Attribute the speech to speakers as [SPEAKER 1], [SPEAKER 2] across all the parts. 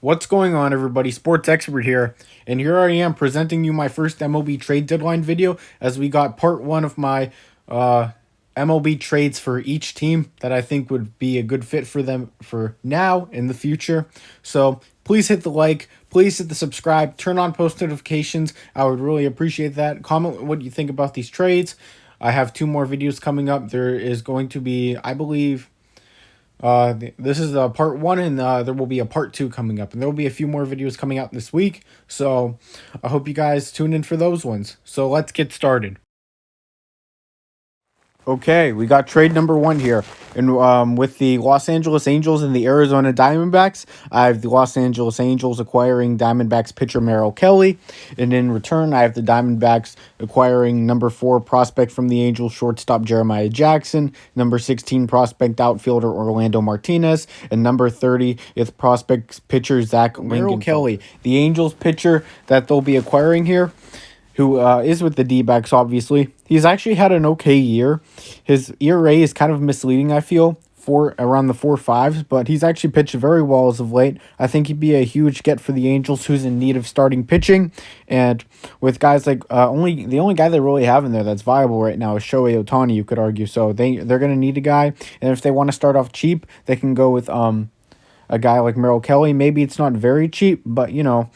[SPEAKER 1] What's going on, everybody? Sports Expert here, and here I am presenting you my first MLB trade deadline video as we got part one of my MLB trades for each team that I think would be a good fit for them for now in the future. So please hit the like, please hit the subscribe, turn on post notifications. I would really appreciate that. Comment what you think about these trades. I have two more videos coming up. There is going to be, I believe, this is part one, and there will be a part two coming up, and there will be a few more videos coming out this week. So I hope you guys tune in for those ones. So let's get started. Okay, we got trade number one here. And with the Los Angeles Angels and the Arizona Diamondbacks, I have the Los Angeles Angels acquiring Diamondbacks pitcher Merrill Kelly. And in return, I have the Diamondbacks acquiring number 4 prospect from the Angels, shortstop Jeremiah Jackson, number 16 prospect outfielder Orlando Martinez, and number 30th prospect pitcher Zach Merrill Kelly. The Angels pitcher that they'll be acquiring here, who is with the D-backs, obviously. He's actually had an okay year. His ERA is kind of misleading, I feel, for around the 4.5s, but he's actually pitched very well as of late. I think he'd be a huge get for the Angels, who's in need of starting pitching. And with guys like the only guy they really have in there that's viable right now is Shohei Ohtani, you could argue. So they're going to need a guy. And if they want to start off cheap, they can go with a guy like Merrill Kelly. Maybe it's not very cheap, but, you know,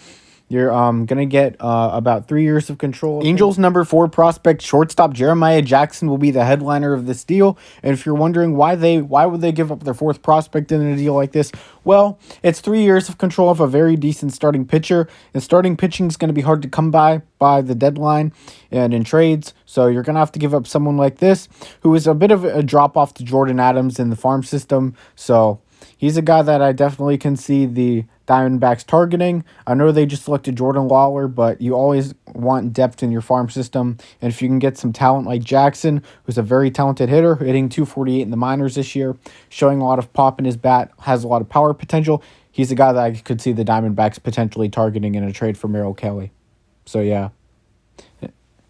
[SPEAKER 1] you're gonna get about 3 years of control. Angels number 4 prospect shortstop Jeremiah Jackson will be the headliner of this deal. And if you're wondering why would they give up their 4th prospect in a deal like this, well, it's 3 years of control of a very decent starting pitcher, and starting pitching is going to be hard to come by the deadline and in trades. So you're gonna have to give up someone like this, who is a bit of a drop off to Jordan Adams in the farm system. So he's a guy that I definitely can see the Diamondbacks targeting. I know they just selected Jordan Lawler, but you always want depth in your farm system. And if you can get some talent like Jackson, who's a very talented hitter, hitting 248 in the minors this year, showing a lot of pop in his bat, has a lot of power potential, he's a guy that I could see the Diamondbacks potentially targeting in a trade for Merrill Kelly. So yeah.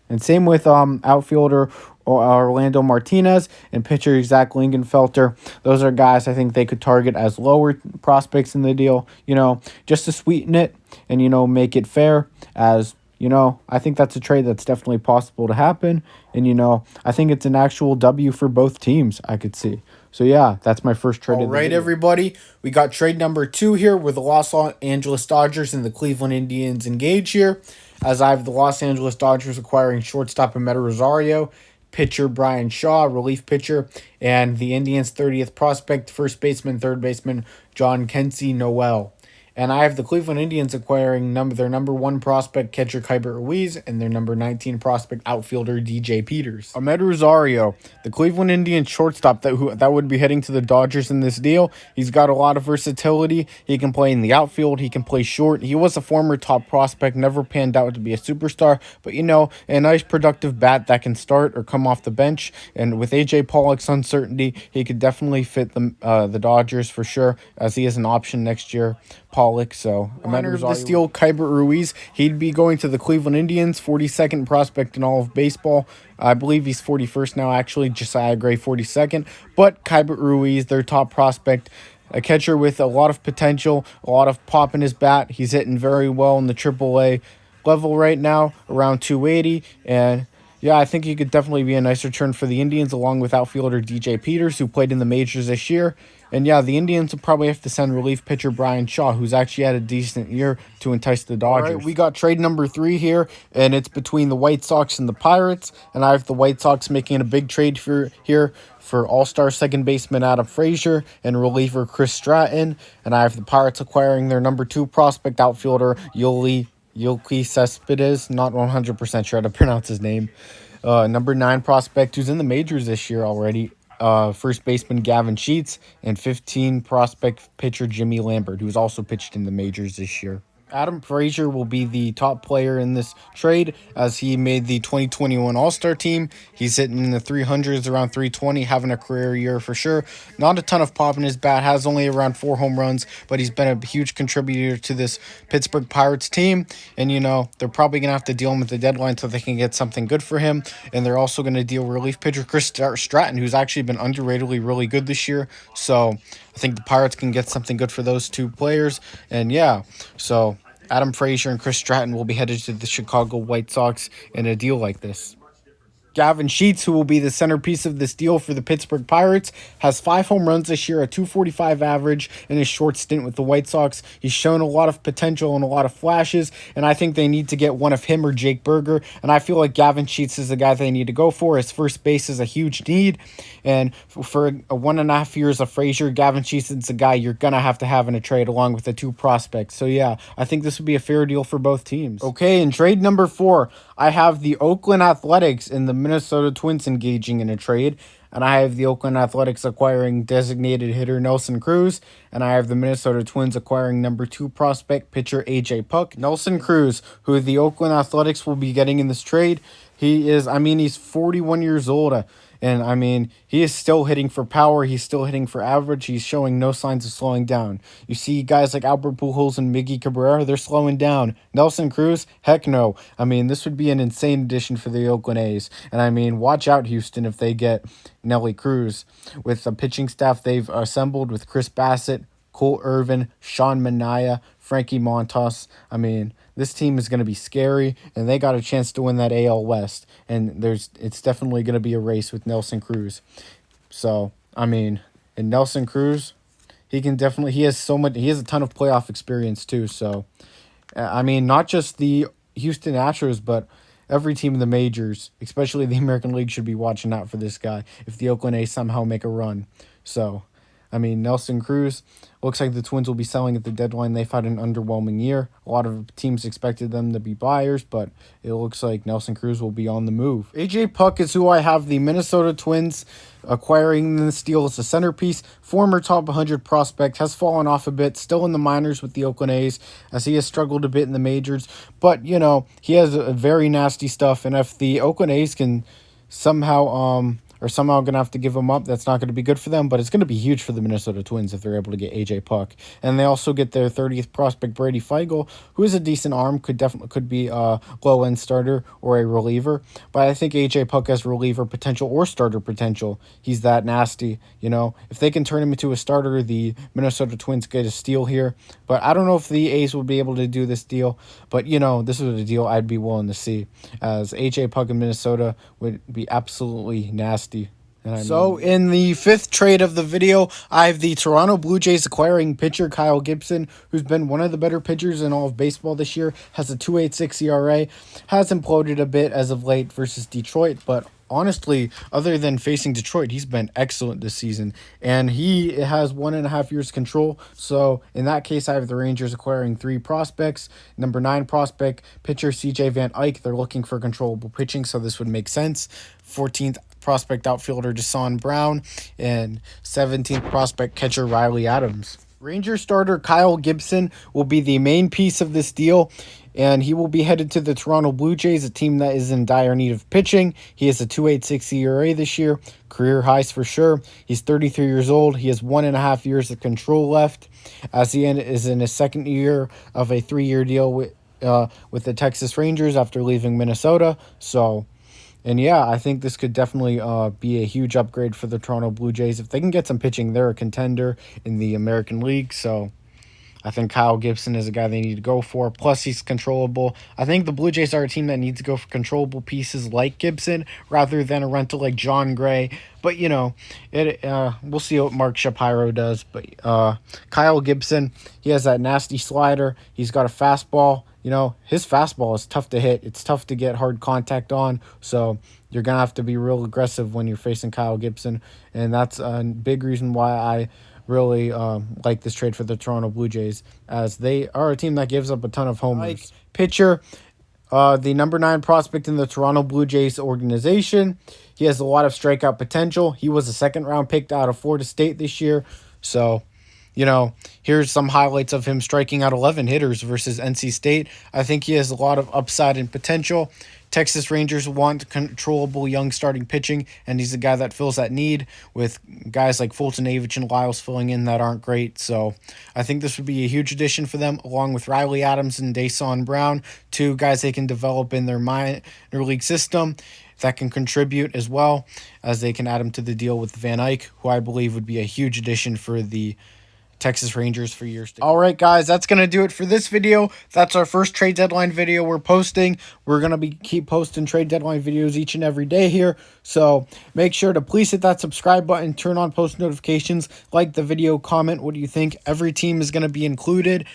[SPEAKER 1] And same with outfielder Orlando Martinez and pitcher Zach Lingenfelter. Those are guys I think they could target as lower prospects in the deal, you know, just to sweeten it and, you know, make it fair. As, you know, I think that's a trade that's definitely possible to happen. And, you know, I think it's an actual W for both teams, I could see. So, yeah, that's my first trade. All right, everybody. We got trade number 2 here, where the Los Angeles Dodgers and the Cleveland Indians engage here, as I have the Los Angeles Dodgers acquiring shortstop Amed Rosario, pitcher Brian Shaw, relief pitcher, and the Indians' 30th prospect, first baseman, third baseman John Kensey Noel. And I have the Cleveland Indians acquiring their number 1 prospect, catcher Keibert Ruiz, and their number 19 prospect, outfielder DJ Peters. Amed Rosario, the Cleveland Indians shortstop that would be heading to the Dodgers in this deal. He's got a lot of versatility. He can play in the outfield. He can play short. He was a former top prospect, never panned out to be a superstar, but, you know, a nice productive bat that can start or come off the bench. And with A.J. Pollock's uncertainty, he could definitely fit the Dodgers for sure, as he is an option next year. Pollock, so the steal Keibert Ruiz. He'd be going to the Cleveland Indians, 42nd prospect in all of baseball. I believe he's 41st now, actually. Josiah Gray, 42nd. But Keibert Ruiz, their top prospect, a catcher with a lot of potential, a lot of pop in his bat. He's hitting very well in the AAA level right now, around 280, and yeah, I think he could definitely be a nice return for the Indians, along with outfielder DJ Peters, who played in the majors this year. And yeah, the Indians will probably have to send relief pitcher Brian Shaw, who's actually had a decent year, to entice the Dodgers. All right, we got trade number 3 here, and it's between the White Sox and the Pirates. And I have the White Sox making a big trade for all-star second baseman Adam Frazier and reliever Chris Stratton. And I have the Pirates acquiring their number 2 prospect, outfielder Yoelqui Cespedes, not 100% sure how to pronounce his name. Number 9 prospect, who's in the majors this year already. First baseman Gavin Sheets, and 15 prospect pitcher Jimmy Lambert, who's also pitched in the majors this year. Adam Frazier will be the top player in this trade, as he made the 2021 All-Star team. He's hitting in the 300s, around 320, having a career year for sure. Not a ton of pop in his bat, has only around 4 home runs, but he's been a huge contributor to this Pittsburgh Pirates team. And, you know, they're probably going to have to deal him at the deadline so they can get something good for him. And they're also going to deal relief pitcher Chris Stratton, who's actually been underratedly really good this year. So I think the Pirates can get something good for those two players. And yeah, so Adam Frazier and Chris Stratton will be headed to the Chicago White Sox in a deal like this. Gavin Sheets, who will be the centerpiece of this deal for the Pittsburgh Pirates, has 5 home runs this year, a 245 average in his short stint with the White Sox. He's shown a lot of potential and a lot of flashes, and I think they need to get one of him or Jake Berger. And I feel like Gavin Sheets is the guy they need to go for. His first base is a huge need, and for 1.5 years of Frazier, Gavin Sheets is a guy you're gonna have to have in a trade along with the two prospects. So yeah, I think this would be a fair deal for both teams. Okay, in trade number 4, I have the Oakland Athletics and the Minnesota Twins engaging in a trade. And I have the Oakland Athletics acquiring designated hitter Nelson Cruz. And I have the Minnesota Twins acquiring number 2 prospect pitcher AJ Puk. Nelson Cruz, who the Oakland Athletics will be getting in this trade, he's 41 years old. And he is still hitting for power. He's still hitting for average. He's showing no signs of slowing down. You see guys like Albert Pujols and Miggy Cabrera, they're slowing down. Nelson Cruz, heck no. This would be an insane addition for the Oakland A's. And watch out, Houston, if they get Nelly Cruz. With the pitching staff they've assembled with Chris Bassett, Cole Irvin, Sean Manaea, Frankie Montas. This team is going to be scary, and they got a chance to win that AL West. And it's definitely going to be a race with Nelson Cruz. So, and Nelson Cruz, he has a ton of playoff experience too. So, not just the Houston Astros, but every team in the majors, especially the American League, should be watching out for this guy if the Oakland A's somehow make a run. So, Nelson Cruz, looks like the Twins will be selling at the deadline. They've had an underwhelming year. A lot of teams expected them to be buyers, but it looks like Nelson Cruz will be on the move. AJ Puk is who I have the Minnesota Twins acquiring this deal as a centerpiece. Former top 100 prospect, has fallen off a bit, still in the minors with the Oakland A's, as he has struggled a bit in the majors. But, he has a very nasty stuff, and if the Oakland A's can somehow going to have to give him up, that's not going to be good for them, but it's going to be huge for the Minnesota Twins if they're able to get AJ Puk. And they also get their 30th prospect Brady Feigl, who is a decent arm, could be a low-end starter or a reliever, but I think AJ Puk has reliever potential or starter potential. He's that nasty, If they can turn him into a starter, the Minnesota Twins get a steal here, but I don't know if the A's would be able to do this deal, but, this is a deal I'd be willing to see, as AJ Puk in Minnesota would be absolutely nasty. So in the 5th trade of the video, I have the Toronto Blue Jays acquiring pitcher Kyle Gibson, who's been one of the better pitchers in all of baseball this year, has a 2.86 ERA, has imploded a bit as of late versus Detroit, but honestly, other than facing Detroit, he's been excellent this season, and he has 1.5 years control. So in that case, I have the Rangers acquiring 3 prospects. Number 9 prospect pitcher CJ Van Eyck. They're looking for controllable pitching, so this would make sense. 14th prospect outfielder Deshaun Brown, and 17th prospect catcher Riley Adams. Ranger starter Kyle Gibson will be the main piece of this deal, and he will be headed to the Toronto Blue Jays, a team that is in dire need of pitching. He has a 2.86 ERA this year, career highs for sure. He's 33 years old. He has 1.5 years of control left, as he is in his second year of a 3-year deal with the Texas Rangers after leaving Minnesota. So, and yeah, I think this could definitely be a huge upgrade for the Toronto Blue Jays. If they can get some pitching, they're a contender in the American League. So I think Kyle Gibson is a guy they need to go for. Plus, he's controllable. I think the Blue Jays are a team that needs to go for controllable pieces like Gibson rather than a rental like John Gray. But, we'll see what Mark Shapiro does. But Kyle Gibson, he has that nasty slider. He's got a fastball. His fastball is tough to hit. It's tough to get hard contact on. So you're going to have to be real aggressive when you're facing Kyle Gibson. And that's a big reason why I really like this trade for the Toronto Blue Jays, as they are a team that gives up a ton of homers. Pitcher, the number 9 prospect in the Toronto Blue Jays organization. He has a lot of strikeout potential. He was a second-round pick out of Florida State this year. So, here's some highlights of him striking out 11 hitters versus NC State. I think he has a lot of upside and potential. Texas Rangers want controllable young starting pitching, and he's a guy that fills that need with guys like Fulton Avich and Lyles filling in that aren't great. So I think this would be a huge addition for them, along with Riley Adams and Deshaun Brown, 2 guys they can develop in their minor league system. that can contribute as well, as they can add him to the deal with Van Eyck, who I believe would be a huge addition for the Texas Rangers for years to come. All right, guys, that's going to do it for this video. That's our first trade deadline video we're posting. We're going to keep posting trade deadline videos each and every day here. So make sure to please hit that subscribe button, turn on post notifications, like the video, comment what do you think. Every team is going to be included,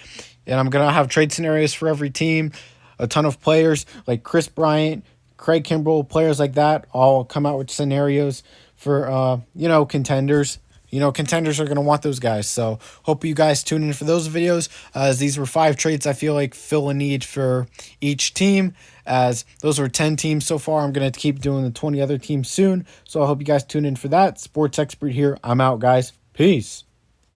[SPEAKER 1] and I'm going to have trade scenarios for every team. A ton of players like Chris Bryant, Craig Kimbrell, players like that all come out with scenarios for, contenders. Contenders are going to want those guys. So hope you guys tune in for those videos, as these were 5 trades I feel like fill a need for each team, as those were 10 teams so far. I'm going to keep doing the 20 other teams soon. So I hope you guys tune in for that. Sports Expert here. I'm out, guys. Peace.